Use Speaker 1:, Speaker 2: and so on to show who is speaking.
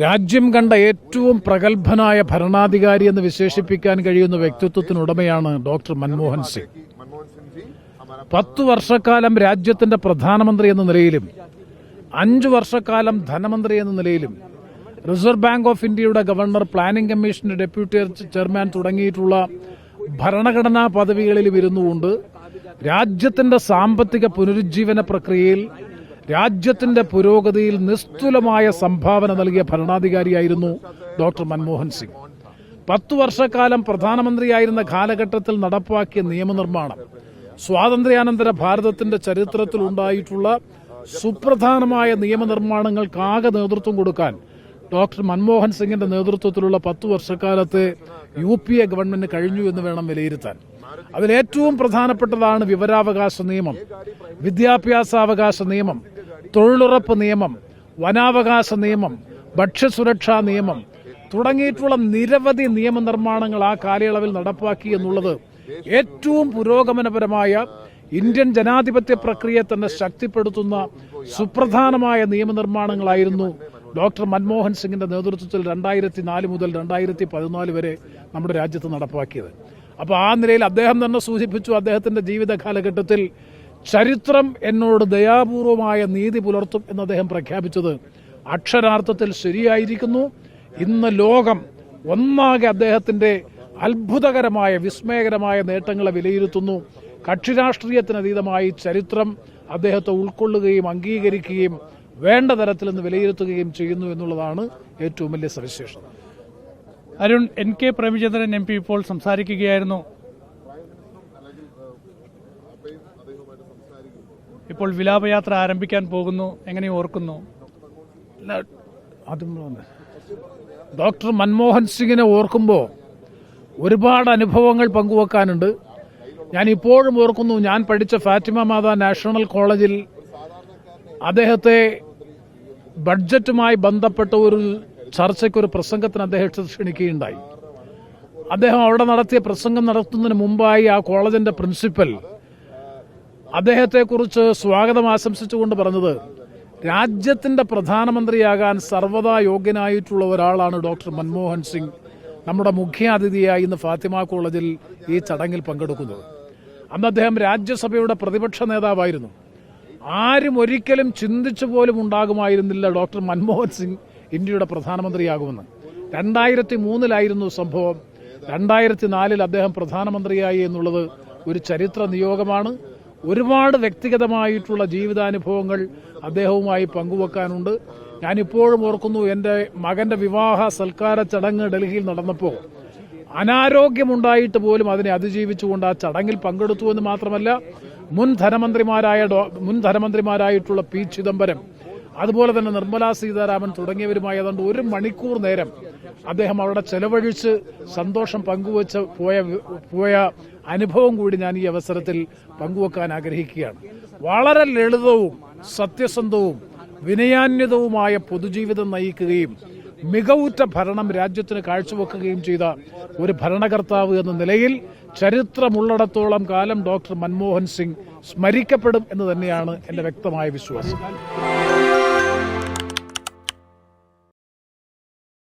Speaker 1: രാജ്യം കണ്ട ഏറ്റവും പ്രഗത്ഭനായ ഭരണാധികാരി എന്ന് വിശേഷിപ്പിക്കാൻ കഴിയുന്ന വ്യക്തിത്വത്തിനുടമയാണ് ഡോക്ടർ മൻമോഹൻ സിംഗ്. 10 വർഷക്കാലം രാജ്യത്തിന്റെ പ്രധാനമന്ത്രി എന്ന നിലയിലും 5 വർഷക്കാലം ധനമന്ത്രി എന്ന നിലയിലും റിസർവ് ബാങ്ക് ഓഫ് ഇന്ത്യയുടെ ഗവർണർ, പ്ലാനിംഗ് കമ്മീഷന്റെ ഡെപ്യൂട്ടി ചെയർമാൻ തുടങ്ങിയിട്ടുള്ള ഭരണഘടനാ പദവികളിൽ ഇരുന്നുകൊണ്ട് രാജ്യത്തിന്റെ സാമ്പത്തിക പുനരുജ്ജീവന പ്രക്രിയയിൽ രാജ്യത്തിന്റെ പുരോഗതിയിൽ നിസ്തുലമായ സംഭാവന നൽകിയ ഭരണാധികാരിയായിരുന്നു ഡോക്ടർ മൻമോഹൻ സിംഗ്. 10 വർഷക്കാലം പ്രധാനമന്ത്രിയായിരുന്ന കാലഘട്ടത്തിൽ നടപ്പാക്കിയ നിയമനിർമ്മാണം സ്വാതന്ത്ര്യാനന്തര ഭാരതത്തിന്റെ ചരിത്രത്തിൽ ഉണ്ടായിട്ടുള്ള സുപ്രധാനമായ നിയമനിർമ്മാണങ്ങൾക്കാകെ നേതൃത്വം കൊടുക്കാൻ ഡോക്ടർ മൻമോഹൻ സിംഗിന്റെ നേതൃത്വത്തിലുള്ള 10 വർഷക്കാലത്തെ UPA ഗവൺമെന്റിന് കഴിഞ്ഞു എന്ന് വേണം വിലയിരുത്താൻ. അതിലേറ്റവും പ്രധാനപ്പെട്ടതാണ് വിവരാവകാശ നിയമം, വിദ്യാഭ്യാസാവകാശ നിയമം, തൊഴിലുറപ്പ് നിയമം, വനാവകാശ നിയമം, ഭക്ഷ്യസുരക്ഷാ നിയമം തുടങ്ങിയിട്ടുള്ള നിരവധി നിയമനിർമ്മാണങ്ങൾ ആ കാലയളവിൽ നടപ്പാക്കി എന്നുള്ളത് ഏറ്റവും പുരോഗമനപരമായ ഇന്ത്യൻ ജനാധിപത്യ പ്രക്രിയയെ തന്നെ ശക്തിപ്പെടുത്തുന്ന സുപ്രധാനമായ നിയമനിർമ്മാണങ്ങളായിരുന്നു ഡോക്ടർ മൻമോഹൻ സിംഗിന്റെ നേതൃത്വത്തിൽ 2004 മുതൽ 2014 വരെ നമ്മുടെ രാജ്യത്ത് നടപ്പാക്കിയത്. അപ്പോൾ ആ നിലയിൽ അദ്ദേഹം തന്നെ സൂചിപ്പിച്ചു, അദ്ദേഹത്തിന്റെ ജീവിത കാലഘട്ടത്തിൽ ചരിത്രം എന്നോട് ദയാപൂർവമായ നീതി പുലർത്തും എന്ന് അദ്ദേഹം പ്രഖ്യാപിച്ചത് അക്ഷരാർത്ഥത്തിൽ ശരിയായിരിക്കുന്നു. ഇന്ന് ലോകം ഒന്നാകെ അദ്ദേഹത്തിന്റെ അത്ഭുതകരമായ വിസ്മയകരമായ നേട്ടങ്ങളെ വിലയിരുത്തുന്നു. കക്ഷിരാഷ്ട്രീയത്തിനതീതമായി ചരിത്രം അദ്ദേഹത്തെ ഉൾക്കൊള്ളുകയും അംഗീകരിക്കുകയും വേണ്ട തരത്തിൽ നിന്ന് വിലയിരുത്തുകയും ചെയ്യുന്നു എന്നുള്ളതാണ് ഏറ്റവും വലിയ സവിശേഷത.
Speaker 2: അരുൺ, NK പ്രേമചന്ദ്രൻ MP ഇപ്പോൾ സംസാരിക്കുകയായിരുന്നു. ഇപ്പോൾ വിലാപയാത്ര ആരംഭിക്കാൻ പോകുന്നു, എങ്ങനെ ഓർക്കുന്നു?
Speaker 1: ഡോക്ടർ മൻമോഹൻ സിംഗിനെ ഓർക്കുമ്പോൾ ഒരുപാട് അനുഭവങ്ങൾ പങ്കുവെക്കാനുണ്ട്. ഞാൻ ഇപ്പോഴും ഓർക്കുന്നു, ഞാൻ പഠിച്ച ഫാത്തിമ മാതാ നാഷണൽ കോളേജിൽ അദ്ദേഹത്തെ ബഡ്ജറ്റുമായി ബന്ധപ്പെട്ട ഒരു ചർച്ചയ്ക്കൊരു പ്രസംഗത്തിന് അദ്ദേഹത്തെ ക്ഷണിക്കുകയുണ്ടായി. അദ്ദേഹം അവിടെ നടത്തിയ പ്രസംഗം നടത്തുന്നതിന് മുമ്പായി ആ കോളേജിന്റെ പ്രിൻസിപ്പൽ അദ്ദേഹത്തെക്കുറിച്ച് സ്വാഗതം ആശംസിച്ചുകൊണ്ട് പറഞ്ഞത്, രാജ്യത്തിന്റെ പ്രധാനമന്ത്രിയാകാൻ സർവ്വതാ യോഗ്യനായിട്ടുള്ള ഒരാളാണ് ഡോക്ടർ മൻമോഹൻ സിംഗ് നമ്മുടെ മുഖ്യാതിഥിയായി ഇന്ന് ഫാത്തിമ കോളേജിൽ ഈ ചടങ്ങിൽ പങ്കെടുക്കുന്നത്. അന്ന് അദ്ദേഹം രാജ്യസഭയുടെ പ്രതിപക്ഷ നേതാവായിരുന്നു. ആരും ഒരിക്കലും ചിന്തിച്ചു പോലും ഉണ്ടാകുമായിരുന്നില്ല ഡോക്ടർ മൻമോഹൻ സിംഗ് ഇന്ത്യയുടെ പ്രധാനമന്ത്രിയാകുമെന്ന്. 2003 സംഭവം. 2004 അദ്ദേഹം പ്രധാനമന്ത്രിയായി എന്നുള്ളത് ഒരു ചരിത്ര നിയോഗമാണ്. ഒരുപാട് വ്യക്തിഗതമായിട്ടുള്ള ജീവിതാനുഭവങ്ങൾ അദ്ദേഹവുമായി പങ്കുവെക്കാനുണ്ട്. ഞാനിപ്പോഴും ഓർക്കുന്നു, എൻ്റെ മകന്റെ വിവാഹ സൽക്കാര ചടങ്ങ് ഡൽഹിയിൽ നടന്നപ്പോൾ അനാരോഗ്യമുണ്ടായിട്ട് പോലും അതിനെ അതിജീവിച്ചുകൊണ്ട് ആ ചടങ്ങിൽ പങ്കെടുത്തു എന്ന് മാത്രമല്ല, മുൻ ധനമന്ത്രിമാരായിട്ടുള്ള P. ചിദംബരം, അതുപോലെ തന്നെ നിർമ്മലാ സീതാരാമൻ തുടങ്ങിയവരുമായി ഏതാണ്ട് 1 മണിക്കൂർ നേരം അദ്ദേഹം അവിടെ ചെലവഴിച്ച് സന്തോഷം പങ്കുവച്ച് പോയ അനുഭവം കൂടി ഞാൻ ഈ അവസരത്തിൽ പങ്കുവെക്കാൻ ആഗ്രഹിക്കുകയാണ്. വളരെ ലളിതവും സത്യസന്ധവും വിനയാന്വിതവുമായ പൊതുജീവിതം നയിക്കുകയും മികവുറ്റ ഭരണം രാജ്യത്തിന് കാഴ്ചവെക്കുകയും ചെയ്ത ഒരു ഭരണകർത്താവ് എന്ന നിലയിൽ ചരിത്രമുള്ളിടത്തോളം കാലം ഡോക്ടർ മൻമോഹൻ സിംഗ് സ്മരിക്കപ്പെടും എന്ന് തന്നെയാണ് എൻ്റെ വ്യക്തമായ വിശ്വാസം.